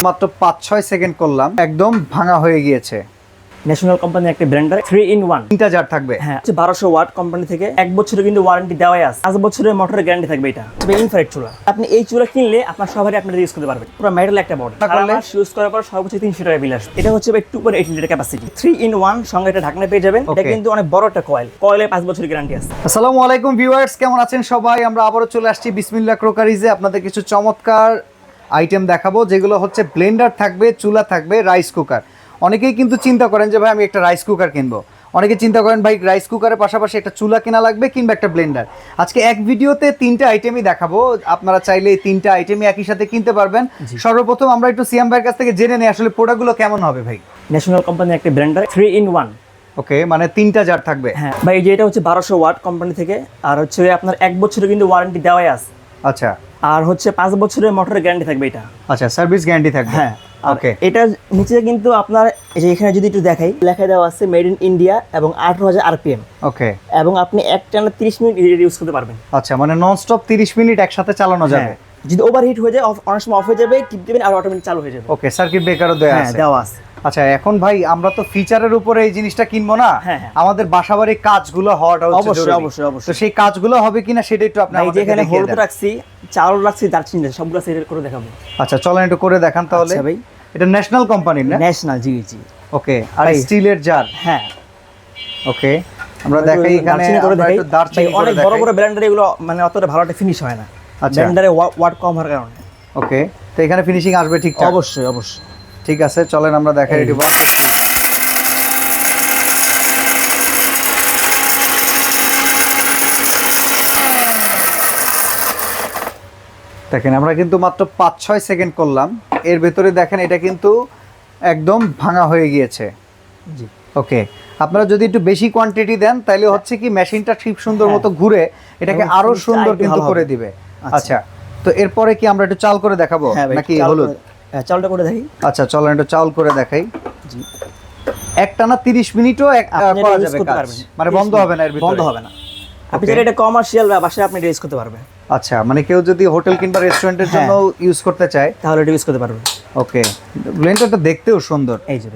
মাত্র 5-6 সেকেন্ড করলাম, একদম ভাঙা হয়ে গিয়েছে। ন্যাশনাল কোম্পানির একটা ব্লেন্ডার 3-in-1 তিনটা জার থাকবে। হ্যাঁ, 1200 ওয়াট কোম্পানি থেকে 1 বছরের কিন্তু ওয়ারেন্টি দেওয়াই আছে। 5 বছরের মোটরের গ্যারান্টি থাকবে। এটা তবে ইনফ্রারেড চুলা, আপনি এই চুলা কিনলে আপনার সবারই আপনারা ইউজ করতে পারবেন। পুরো মেটাল একটা বডি, করলে ইউজ করার পর সর্বোচ্চ 300 টাকা বিল আসবে। এটা হচ্ছে 2.8 লিটার ক্যাপাসিটি, 3-in-1 সঙ্গে একটা ঢাকনা পেয়ে যাবেন। এটা কিন্তু অনেক বড় একটা কয়েলে 5 বছরের গ্যারান্টি আছে। আসসালামু আলাইকুম ভিউয়ার্স, কেমন আছেন সবাই? আমরা আবারও চলে আসছি বিসমিল্লাহ ক্রোকারিজে। আপনাদের কিছু চমৎকার আইটেম দেখাবো, যেগুলো হচ্ছে ব্লেন্ডার থাকবে, চুলা থাকবে, রাইস কুকার। অনেকেই কিন্তু চিন্তা করেন যে ভাই আমি একটা রাইস কুকার কিনবো, অনেকে চিন্তা করেন ভাই রাইস কুকারের পাশাপাশি একটা চুলা কেনা লাগবে কিংবা একটা ব্লেন্ডার। আজকে এক ভিডিওতে তিনটা আইটেমই দেখাবো, আপনারা চাইলে এই তিনটা আইটেমই একই সাথে কিনতে পারবেন। সর্বপ্রথম আমরা একটু সিয়াম ভাইয়ের কাছ থেকে জেনে নেই আসলে প্রোডাক্টগুলো কেমন হবে। ভাই ন্যাশনাল কোম্পানির একটা ব্লেন্ডার 3-in-1, ওকে, মানে তিনটা জার থাকবে। হ্যাঁ ভাই, এই যে এটা হচ্ছে 1200 ওয়াট কোম্পানি থেকে, আর হচ্ছে আপনার 1 বছরের কিন্তু ওয়ারেন্টি দেওয়াই আছে। আচ্ছা, আর হচ্ছে 5 বছরের মোটরের গ্যারান্টি থাকবে। এটা আচ্ছা, সার্ভিস গ্যারান্টি থাকবে। হ্যাঁ, ওকে। এটা নিচে কিন্তু আপনার এই যে এখানে যদি একটু দেখাই, লেখা দেওয়া আছে মেড ইন ইন্ডিয়া এবং 18,000 RPM। ওকে, এবং আপনি এক টানা 30 মিনিট ইউজ করতে পারবেন। আচ্ছা, মানে নন স্টপ 30 মিনিট একসাথে চালানো যাবে। যদি ওভারহিট হয়ে যায় অনেক সময় অফ হয়ে যাবে, টিপ দিবেন আর অটোমেটিক চালু হয়ে যাবে। ওকে, সার্কিট ব্রেকারও দেওয়া আছে। আচ্ছা, এখন ভাই আমরা তো ফিচারের উপরে এই জিনিসটা কিনবো না, আমাদের বাসাবাড়ির কাজগুলো হওয়াটা হচ্ছে জরুরি। অবশ্যই। তো সেই কাজগুলো হবে কিনা সেটা একটু আপনি আমাদের এখানে হলুদ রাখছি, চাউল রাখছি, দারচিনি সবগুলো সেট করে দেখাবো। আচ্ছা, চলেন একটু করে দেখান তাহলে। আচ্ছা ভাই, এটা ন্যাশনাল কোম্পানির না? ন্যাশনাল, জি। ওকে, আর স্টিলের জার। হ্যাঁ, ওকে, আমরা দেখাই এখানে একটু দারচিনি করে অনেক বড় বড় ব্লেন্ডার এগুলো মানে অতটা ভালো একটা ফিনিশ হয় না, ব্লেন্ডারে ওয়াট কম হওয়ার কারণে। ওকে, তো এখানে ফিনিশিং আসবে ঠিকঠাক? অবশ্যই। ঠিক আছে, চলেন আমরা দেখাই এটি বন্ধ। দেখেন আমরা কিন্তু মাত্র 5-6 সেকেন্ড করলাম, এর ভেতরে দেখেন এটা কিন্তু একদম ভাঙা হয়ে গিয়েছে। জি, ওকে, আপনারা যদি একটু বেশি কোয়ান্টিটি দেন তাহলে হচ্ছে কি মেশিনটা ঠিক সুন্দর মতো ঘুরে এটাকে আরো সুন্দর কিন্তু করে দিবে। আচ্ছা, তো এরপরে কি আমরা একটু চাল করে দেখাবো নাকি হলুদ? চালটা করে দেখাই। আচ্ছা, চলেন একটু চাল করে দেখাই। জি, একটানা 30 মিনিটও করা যাবে কাজ, মানে বন্ধ হবে না, এর ভিতরে বন্ধ হবে না। আপনি যদি এটা কমার্শিয়াল বা বাসায় আপনি ইউজ করতে পারবেন। আচ্ছা, মানে কেউ যদি হোটেল কিংবা রেস্টুরেন্টের জন্য ইউজ করতে চায় তাহলে এটা ইউজ করতে পারবেন। ওকে, ব্লেন্ডারটা দেখতেও সুন্দর। এই যে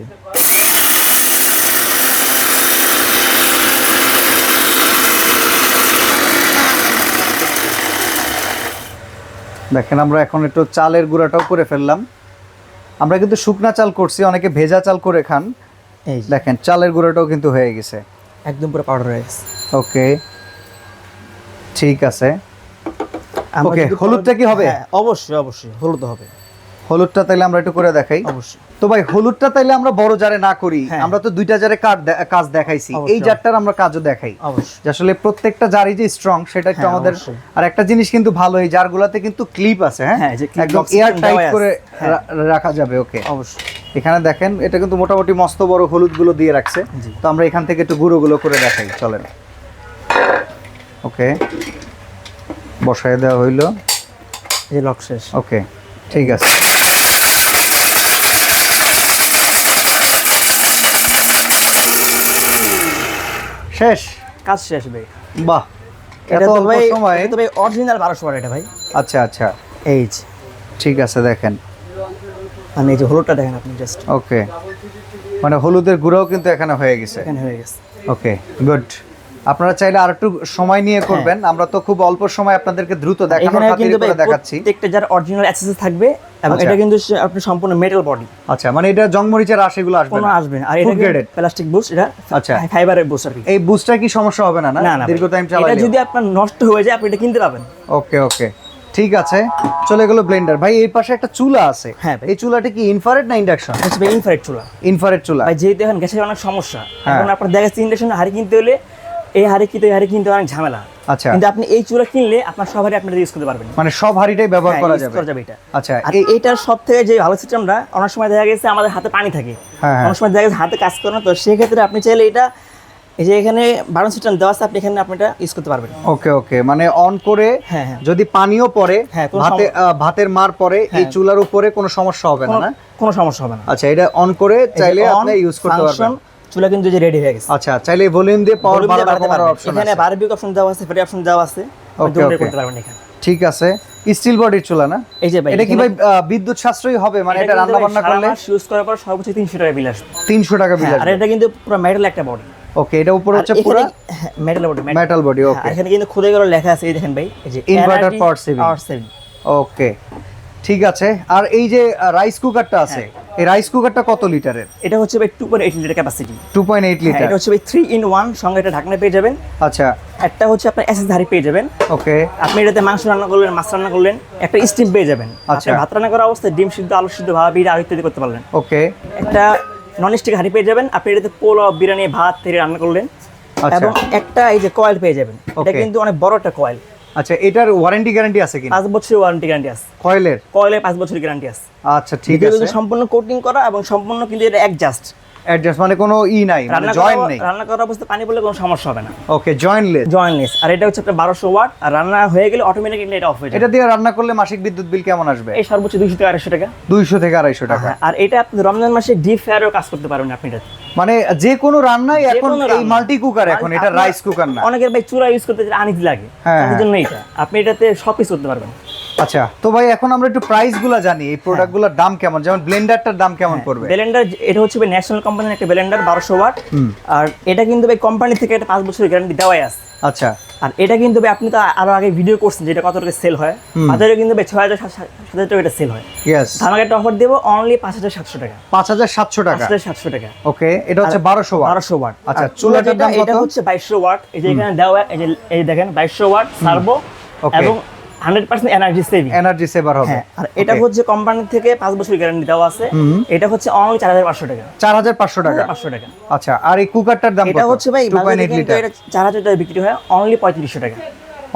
দেখেন আমরা এখন একটু চালের গুঁড়াটাও করে ফেললাম। আমরা কিন্তু শুকনা চাল করছি, অনেকে ভেজা চাল করে খান। এই দেখেন চালের গুঁড়াটাও কিন্তু হয়ে গেছে, একদম পুরো পাউডার হয়ে গেছে। ওকে, ঠিক আছে। ওকে, হলুদটা কি হবে? অবশ্যই হলুদ হবে। হলুদটা তাইলে আমরা একটু করে দেখাই। অবশ্যই। তো ভাই হলুদটা তাইলে আমরা বড় জারে না করি, আমরা তো দুইটা জারে কাজ দেখাইছি, এই জারটার আমরা কাজও দেখাই। অবশ্যই, আসলে প্রত্যেকটা জারই যে স্ট্রং সেটা একটু আমাদের। আর একটা জিনিস কিন্তু ভালো, এই জারগুলোতে কিন্তু ক্লিপ আছে। হ্যাঁ, একদম এয়ার টাইট করে রাখা যাবে। ওকে, অবশ্যই। এখানে দেখেন এটা কিন্তু মোটামুটি মস্ত বড় হলুদগুলো দিয়ে রাখছে। তো আমরা এখান থেকে একটু গুঁড়োগুলো করে দেখাই, চলেন। ওকে, বসায় দেওয়া হইলো, এই যে লক শেষ। ওকে, ঠিক আছে। শেষ, কাজ শেষ ভাই। বাহ, এটা এত তো অল্প ভাই, সময়ে। এটা তো ভাই অরিজিনাল 1200 ওয়াট এটা ভাই। আচ্ছা, এই যে ঠিক আছে, দেখেন মানে এই যে হলুদটা দেখেন আপনি জাস্ট। ওকে, মানে হলুদের গুঁড়াও কিন্তু এখানে হয়ে গেছে। ওকে, গুড। আপনারা চাইলে আর একটু সময় নিয়ে করবেন, আমরা তো খুব অল্প সময় আপনাদেরকে দ্রুত দেখানোর খাতিরে করে দেখাচ্ছি। প্রত্যেকটা যার অরিজিনাল অ্যাক্সেসরিজ থাকবে এবং এটা কিন্তু আপনি সম্পূর্ণ মেটাল বডি। আচ্ছা, মানে এটা জংমরিচের আশিগুলো আসবে না? আসবে না। আর এটা প্লাস্টিক বুস্ট, এটা আচ্ছা ফাইবারের বুস্ট আর কি। এই বুস্টটা কি সমস্যা হবে না? না, দীর্ঘ টাইম চালালে এটা যদি আপনার নষ্ট হয়ে যায় আপনি এটা কিনতে পাবেন। ওকে, ঠিক আছে, চলে গেল ব্লেন্ডার। ভাই এই পাশে একটা চুলা আছে, এই চুলাটা কি ইনফ্রারেড না ইন্ডাকশন? ইনফ্রারেড চুলা। ভাই যেহেতু এখন গ্যাসের অনেক সমস্যা, এখন আপনার দেখা যাচ্ছে ইন্ডাকশন হাঁড়ি কিনতে হলে এই হাঁড়ি কিনতে অনেক ঝামেলা। আচ্ছা, কিন্তু আপনি এই চুলা কিনলে আপনার সব হাঁড়ি আপনারা ইউজ করতে পারবেন, মানে সব হাঁড়িটাই ব্যবহার করা যাবে এটা। আচ্ছা, আর এইটার সবথেকে যে ভালো সিস্টেমটা, অনেক সময় দেখা গেছে আমাদের হাতে পানি থাকে, অনেক সময় দেখা গেছে হাতে কাজ করে না, তো সেক্ষেত্রে আপনি চাইলে এটা এই যে এখানে বাটন সিস্টেম দেওয়া আছে, আপনি এখানে এটা ইউজ করতে পারবেন। ওকে, মানে অন করে যদি পানিও পড়ে, ভাতের মার পরে এই চুলার উপরে কোনো সমস্যা হবে না? কোনো সমস্যা হবে না। আচ্ছা, এটা অন করে চাইলে আপনি ইউজ করতে পারবেন। চুলা কিন্তু যে রেডি হয়ে গেছে। আচ্ছা, চাইলে ভলিউম দিয়ে পাওয়ার বাড়াতে পারার অপশন আছে, এখানে বারবিক অপশন দেওয়া আছে, ফ্রি অপশন দেওয়া আছে, আপনি করতে পারবেন এখানে। ঠিক আছে, স্টিল বডির চুলা না? এই যে ভাই এটা কি ভাই বিদ্যুৎ সাশ্রয়ী হবে, মানে এটা রান্না বান্না করলে ইউজ করার পর সর্বোচ্চ 300 টাকা বিল আসবে। 300 টাকা বিল আর এটা কিন্তু পুরো মেটাল একটা বডি। ওকে, এটা উপরে হচ্ছে পুরো মেটাল বডি, মেটাল বডি। ওকে, এখানে কিন্তু খোদাই করে লেখা আছে, এই দেখেন ভাই, এই যে ইনভার্টার পাওয়ার সেভিং। ওকে, ঠিক আছে। আর এই যে রাইস কুকারটা আছে, এই রাইস কুকারটা কত লিটারের? এটা হচ্ছে ভাই 2.8 লিটার ক্যাপাসিটি। 2.8 লিটার। এটা হচ্ছে ভাই 3 in 1, সঙ্গে একটা ঢাকনা পেয়ে যাবেন। আচ্ছা, একটা হচ্ছে আপনার এসএস ধারি পেয়ে যাবেন। ওকে, আপনি এটাতে মাংস রান্না করলেন, মাছ রান্না করলেন, একটা স্টিম পেয়ে যাবেন। আচ্ছা, ভাত রান্না করা অবস্থায় ডিম সিদ্ধ, আলু সিদ্ধ, ভাপা, বিড়ি আর ইত্যাদি করতে পারলেন। ওকে, একটা নন স্টিক হাঁড়ি পেয়ে যাবেন, আপনি এটাতে পোলাও, বিরিয়ানি, ভাত থেকে রান্না করলেন। আচ্ছা, এবং একটা এই যে কয়েল পেয়ে যাবেন, এটা কিন্তু অনেক বড় একটা কয়েল। আচ্ছা, এটার ওয়ারেন্টি গ্যারান্টি আছে কি? 5 বছরের ওয়ারেন্টি গ্যারান্টি আছে কয়েলের। 5 বছরের গ্যারান্টি আছে। আচ্ছা, ঠিক আছে। সম্পূর্ণ কোটিং করা এবং সম্পূর্ণ কিন্তু এটা অ্যাডজাস্ট মানে কোনো নাই, মানে জয়েন্ট নেই। রান্না করার অবস্থায় পানি পড়লে কোনো সমস্যা হবে না। ওকে, জয়েন্টলেস। আর এটা হচ্ছে আপনার 1200 ওয়াট, আর রান্না হয়ে গেলে অটোমেটিক্যালি এটা অফ হয়ে যাবে। এটা দিয়ে রান্না করলে মাসিক বিদ্যুৎ বিল কেমন আসবে? এই সর্বোচ্চ 200 থেকে 250 টাকা। 200 থেকে 250 টাকা। আর এটা আপনি রমজান মাসে ডিপ ফ্রায়ারও কাজ করতে পারবেন আপনি এটা। মানে যে কোনো রান্নাই এখন এই মাল্টি কুকার, এখন এটা রাইস কুকার না। অনেকের ভাই চুলা ইউজ করতে আনইজি লাগে, তার জন্য এটা আপনি এটাতে সব কিছু করতে পারবেন। আচ্ছা, তো ভাই এখন আমরা একটু প্রাইসগুলো জানি, এই প্রোডাক্টগুলোর দাম কেমন? যেমন ব্লেন্ডারটার দাম কেমন পড়বে? ব্লেন্ডার এটা হচ্ছে ভাই ন্যাশনাল কোম্পানির একটা ব্লেন্ডার 1200 ওয়াট। আর এটা কিন্তু ভাই কোম্পানি থেকে একটা 5 বছরের গ্যারান্টি দেওয়াই আছে। আচ্ছা, আর এটা কিন্তু ভাই আপনি তো আরো আগে ভিডিও করছেন যেটা কত টাকা সেল হয়, বাজারে কিন্তু ভাই 6000-7000 টাকা এটা সেল হয়। ইয়েস, আমাকে একটা অফার দেব অনলি 5700 টাকা। 5700 টাকা। 5700 টাকা। ওকে, এটা হচ্ছে 1200 ওয়াট। 1200 ওয়াট। আচ্ছা, চুলাটার দাম এটা হচ্ছে 2200 ওয়াট। এই যে এখানে দেওয়া, এই দেখেন 2200 ওয়াট সার্ভো এবং 100% এনার্জি সেভার হবে। আর এটা হচ্ছে কোম্পানি থেকে 5 বছর গ্যারান্টি দেওয়া আছে। এটা হচ্ছে অনলি 4500 টাকা। 4500 টাকা। 500 টাকা। আচ্ছা, আর এই কুকারটার দাম কত? এটা হচ্ছে ভাই 2.8 লিটার। এটা 4000 টাকা বিক্রি হয়, অনলি 3500 টাকা।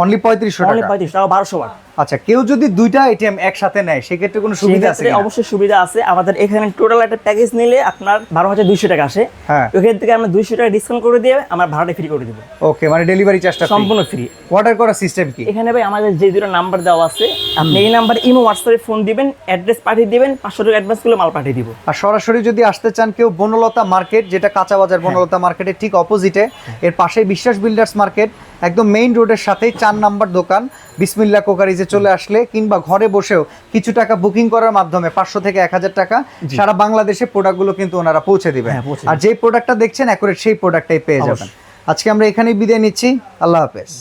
অনলি 3500 টাকা। অনলি 3500 টাকা, 1200 ওয়াট। আচ্ছা, কেউ যদি দুইটা আইটেম একসাথে নেয় সেক্ষেত্রে কোনো সুবিধা আছে কিনা? অবশ্যই সুবিধা আছে। আমাদের এখানে টোটাল একটা প্যাকেজ নিলে আপনার 12200 টাকা আসে। হ্যাঁ, ওখান থেকে আমরা 200 টাকা ডিসকাউন্ট করে দিয়ে আমরা ভাড়াটা ফ্রি করে দিব। ওকে, মানে ডেলিভারি চার্জটা সম্পূর্ণ ফ্রি। অর্ডার করার সিস্টেম কি? এখানে ভাই আমাদের যে দুটো নাম্বার দেওয়া আছে, আপনি এই নাম্বার ইমো হোয়াটসঅ্যাপে ফোন দিবেন, অ্যাড্রেস পাঠিয়ে দিবেন, 500 টাকা অ্যাডভান্স করে মাল পাঠিয়ে দিব। আর সরাসরি যদি আসতে চান কেউ, বনলতা মার্কেট, যেটা কাঁচা বাজার বনলতা মার্কেটের ঠিক অপোজিটে, এর পাশেই বিশ্বাস বিল্ডার্স মার্কেট, একদম মেইন রোডের সাথেই 4 নাম্বার দোকান বিসমিল্লাহ কুকারিজে চলে আসলে, কিংবা ঘরে বসেও কিছু টাকা বুকিং করার মাধ্যমে 500 থেকে 1000 টাকা সারা বাংলাদেশে প্রোডাক্টগুলো কিন্তু ওনারা পৌঁছে দিবেন। আর যে প্রোডাক্টটা দেখছেন অ্যাকুরেট সেই প্রোডাক্টটাই পেয়ে যাবেন। আজকে আমরা এখানেই বিদায় নিচ্ছি। আল্লাহ হাফেজ।